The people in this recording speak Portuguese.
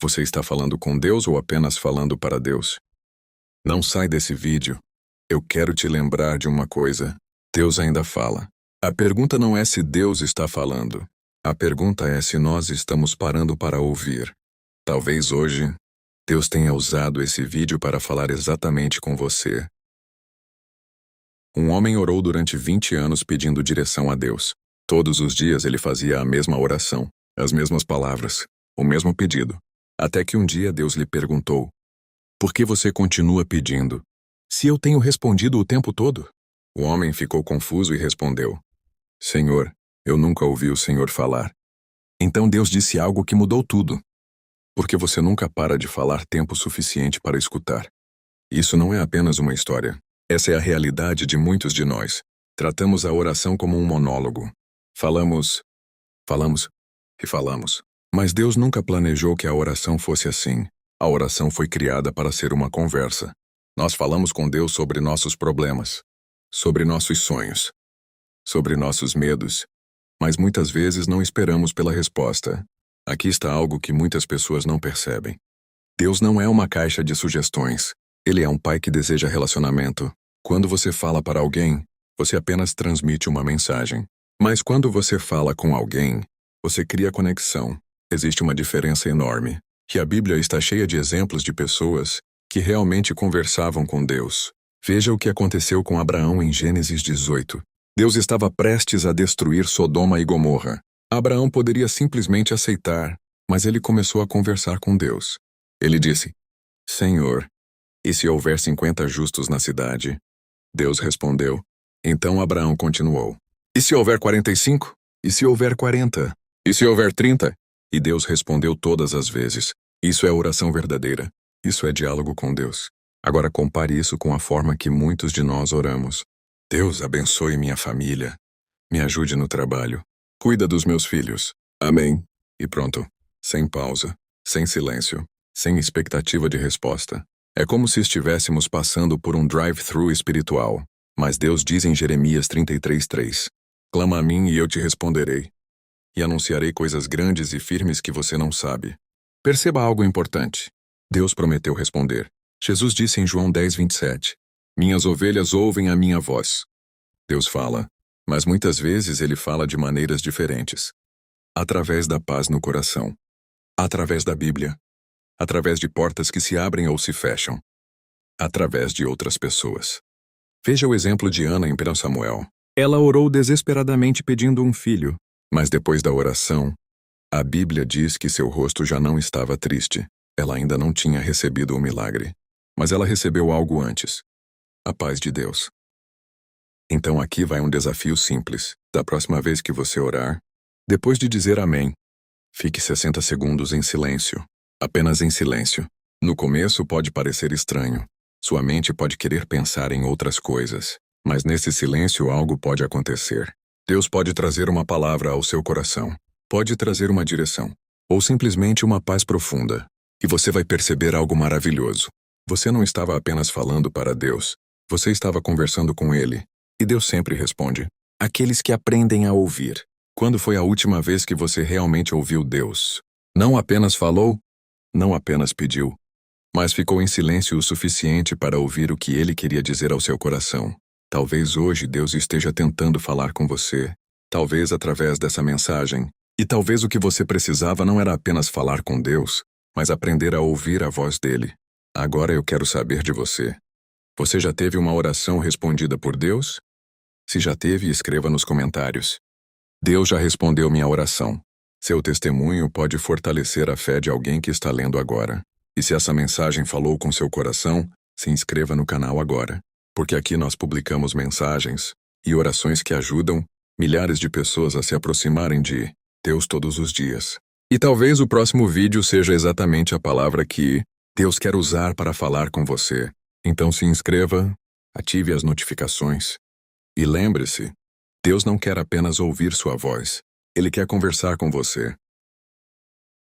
Você está falando com Deus ou apenas falando para Deus? Não sai desse vídeo. Eu quero te lembrar de uma coisa. Deus ainda fala. A pergunta não é se Deus está falando. A pergunta é se nós estamos parando para ouvir. Talvez hoje, Deus tenha usado esse vídeo para falar exatamente com você. Um homem orou durante 20 anos pedindo direção a Deus. Todos os dias ele fazia a mesma oração, as mesmas palavras, o mesmo pedido. Até que um dia Deus lhe perguntou: por que você continua pedindo, se eu tenho respondido o tempo todo? O homem ficou confuso e respondeu: Senhor, eu nunca ouvi o Senhor falar. Então Deus disse algo que mudou tudo. Porque você nunca para de falar tempo suficiente para escutar. Isso não é apenas uma história. Essa é a realidade de muitos de nós. Tratamos a oração como um monólogo. Falamos e falamos. Mas Deus nunca planejou que a oração fosse assim. A oração foi criada para ser uma conversa. Nós falamos com Deus sobre nossos problemas, sobre nossos sonhos, sobre nossos medos, mas muitas vezes não esperamos pela resposta. Aqui está algo que muitas pessoas não percebem. Deus não é uma caixa de sugestões. Ele é um pai que deseja relacionamento. Quando você fala para alguém, você apenas transmite uma mensagem. Mas quando você fala com alguém, você cria conexão. Existe uma diferença enorme. E a Bíblia está cheia de exemplos de pessoas que realmente conversavam com Deus. Veja o que aconteceu com Abraão em Gênesis 18. Deus estava prestes a destruir Sodoma e Gomorra. Abraão poderia simplesmente aceitar, mas ele começou a conversar com Deus. Ele disse: Senhor, e se houver 50 justos na cidade? Deus respondeu. Então Abraão continuou: e se houver 45? E se houver 40? E se houver 30? E Deus respondeu todas as vezes. Isso é oração verdadeira. Isso é diálogo com Deus. Agora compare isso com a forma que muitos de nós oramos. Deus abençoe minha família. Me ajude no trabalho. Cuida dos meus filhos. Amém. E pronto. Sem pausa. Sem silêncio. Sem expectativa de resposta. É como se estivéssemos passando por um drive-thru espiritual. Mas Deus diz em Jeremias 33:3. Clama a mim e eu te responderei. E anunciarei coisas grandes e firmes que você não sabe. Perceba algo importante. Deus prometeu responder. Jesus disse em João 10:27. Minhas ovelhas ouvem a minha voz. Deus fala, mas muitas vezes ele fala de maneiras diferentes. Através da paz no coração. Através da Bíblia. Através de portas que se abrem ou se fecham. Através de outras pessoas. Veja o exemplo de Ana em 1 Samuel. Ela orou desesperadamente pedindo um filho, mas depois da oração, a Bíblia diz que seu rosto já não estava triste. Ela ainda não tinha recebido o milagre, mas ela recebeu algo antes. A paz de Deus. Então aqui vai um desafio simples. Da próxima vez que você orar, depois de dizer amém, fique 60 segundos em silêncio. Apenas em silêncio. No começo pode parecer estranho. Sua mente pode querer pensar em outras coisas. Mas nesse silêncio algo pode acontecer. Deus pode trazer uma palavra ao seu coração. Pode trazer uma direção. Ou simplesmente uma paz profunda. E você vai perceber algo maravilhoso. Você não estava apenas falando para Deus. Você estava conversando com Ele. E Deus sempre responde. Aqueles que aprendem a ouvir. Quando foi a última vez que você realmente ouviu Deus? Não apenas falou, não apenas pediu, mas ficou em silêncio o suficiente para ouvir o que Ele queria dizer ao seu coração. Talvez hoje Deus esteja tentando falar com você. Talvez através dessa mensagem. E talvez o que você precisava não era apenas falar com Deus, mas aprender a ouvir a voz dele. Agora eu quero saber de você. Você já teve uma oração respondida por Deus? Se já teve, escreva nos comentários. Deus já respondeu minha oração. Seu testemunho pode fortalecer a fé de alguém que está lendo agora. E se essa mensagem falou com seu coração, se inscreva no canal agora. Porque aqui nós publicamos mensagens e orações que ajudam milhares de pessoas a se aproximarem de Deus todos os dias. E talvez o próximo vídeo seja exatamente a palavra que Deus quer usar para falar com você. Então se inscreva, ative as notificações. E lembre-se, Deus não quer apenas ouvir sua voz. Ele quer conversar com você.